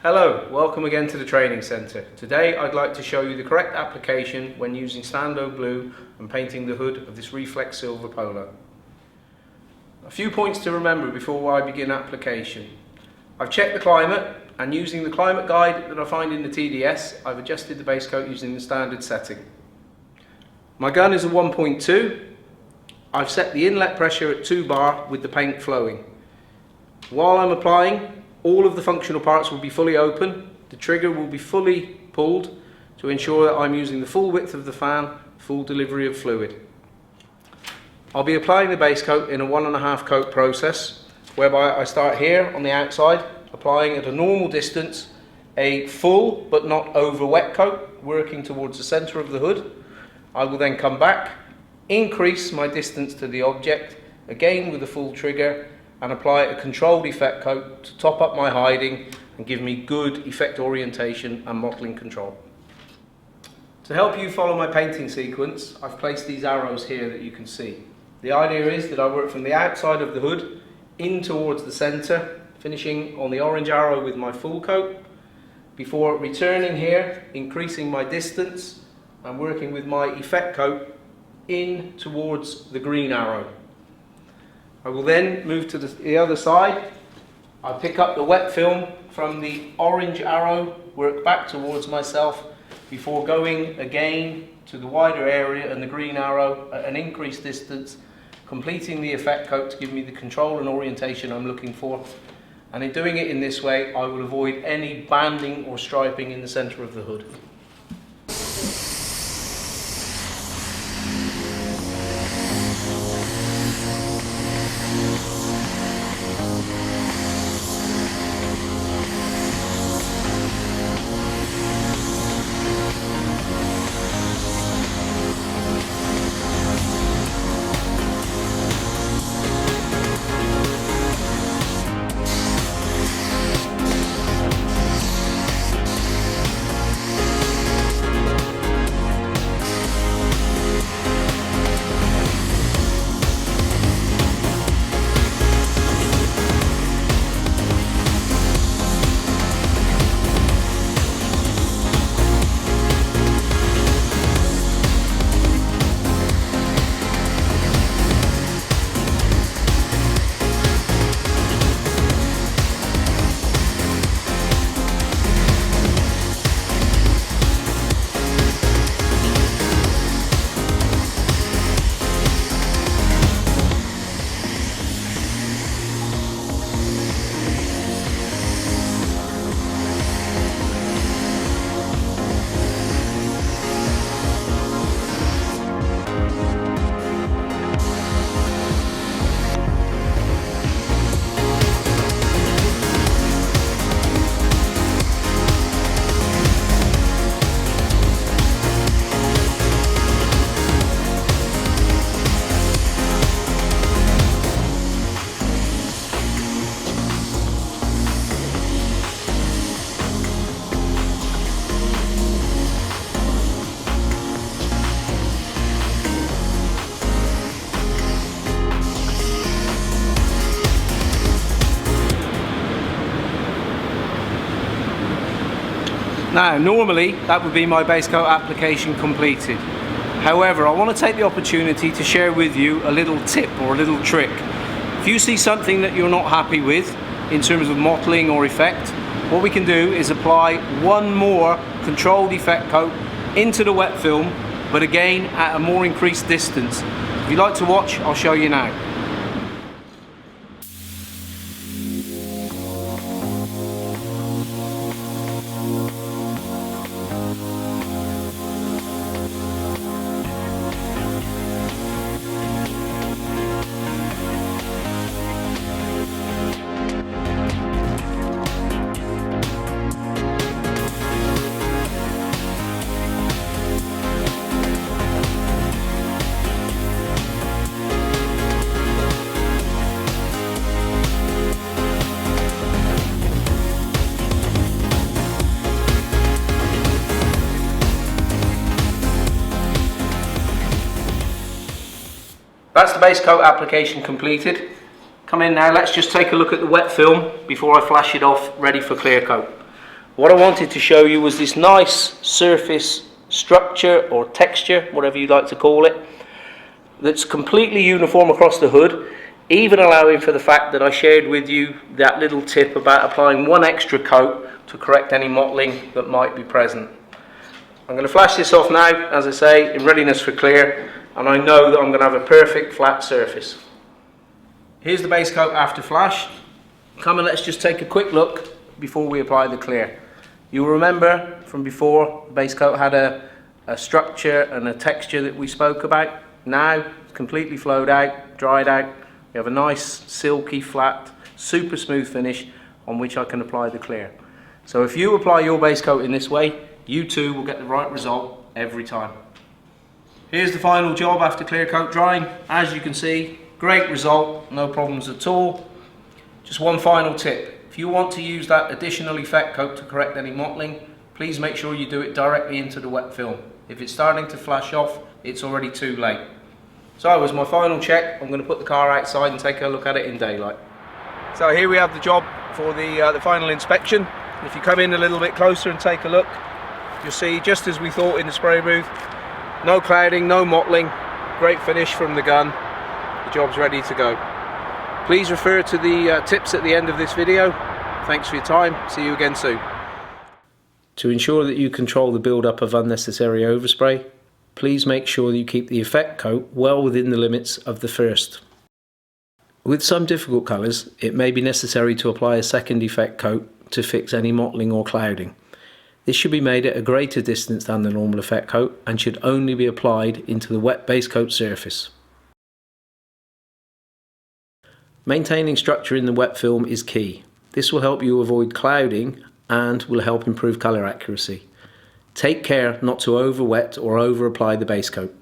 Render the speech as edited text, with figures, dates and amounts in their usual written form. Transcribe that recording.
Hello, welcome again to the training centre. Today I'd like to show you the correct application when using Standoblue and painting the hood of this reflex silver polo. A few points to remember before I begin application. I've checked the climate and using the climate guide that I find in the TDS, I've adjusted the base coat using the standard setting. My gun is a 1.2. I've set the inlet pressure at 2 bar with the paint flowing. While I'm applying, all of the functional parts will be fully open, the trigger will be fully pulled to ensure that I'm using the full width of the fan, full delivery of fluid. I'll be applying the base coat in a 1.5 coat process, whereby I start here on the outside, applying at a normal distance a full but not over wet coat, working towards the centre of the hood. I will then come back, increase my distance to the object, again with a full trigger, and apply a controlled effect coat to top up my hiding and give me good effect orientation and modelling control. To help you follow my painting sequence, I've placed these arrows here that you can see. The idea is that I work from the outside of the hood in towards the centre, finishing on the orange arrow with my full coat, before returning here, increasing my distance and working with my effect coat in towards the green arrow. I will then move to the other side. I pick up the wet film from the orange arrow, work back towards myself before going again to the wider area and the green arrow at an increased distance, completing the effect coat to give me the control and orientation I'm looking for. And in doing it in this way, I will avoid any banding or striping in the centre of the hood. Now, normally that would be my base coat application completed. However, I want to take the opportunity to share with you a little tip or a little trick. If you see something that you're not happy with in terms of modelling or effect, what we can do is apply one more controlled effect coat into the wet film, but again at a more increased distance. If you'd like to watch, I'll show you now. That's the base coat application completed. Come in now, let's just take a look at the wet film before I flash it off, ready for clear coat. What I wanted to show you was this nice surface structure or texture, whatever you like to call it, that's completely uniform across the hood, even allowing for the fact that I shared with you that little tip about applying one extra coat to correct any mottling that might be present. I'm going to flash this off now, as I say, in readiness for clear, and I know that I'm going to have a perfect flat surface. Here's the base coat after flash. Come and let's just take a quick look before we apply the clear. You'll remember from before, the base coat had a structure and a texture that we spoke about. Now it's completely flowed out, dried out. We have a nice silky flat, super smooth finish on which I can apply the clear. So if you apply your base coat in this way, you too will get the right result every time. Here's the final job after clear coat drying. As you can see, great result, no problems at all. Just one final tip. If you want to use that additional effect coat to correct any mottling, please make sure you do it directly into the wet film. If it's starting to flash off, it's already too late. So as my final check, I'm going to put the car outside and take a look at it in daylight. So here we have the job for the final inspection. If you come in a little bit closer and take a look, you'll see just as we thought in the spray booth, no clouding, no mottling, great finish from the gun. The job's ready to go. Please refer to the tips at the end of this video. Thanks for your time. See you again soon. To ensure that you control the build-up of unnecessary overspray, please make sure that you keep the effect coat well within the limits of the first. With some difficult colours, it may be necessary to apply a second effect coat to fix any mottling or clouding. This should be made at a greater distance than the normal effect coat and should only be applied into the wet base coat surface. Maintaining structure in the wet film is key. This will help you avoid clouding and will help improve colour accuracy. Take care not to over wet or over apply the base coat.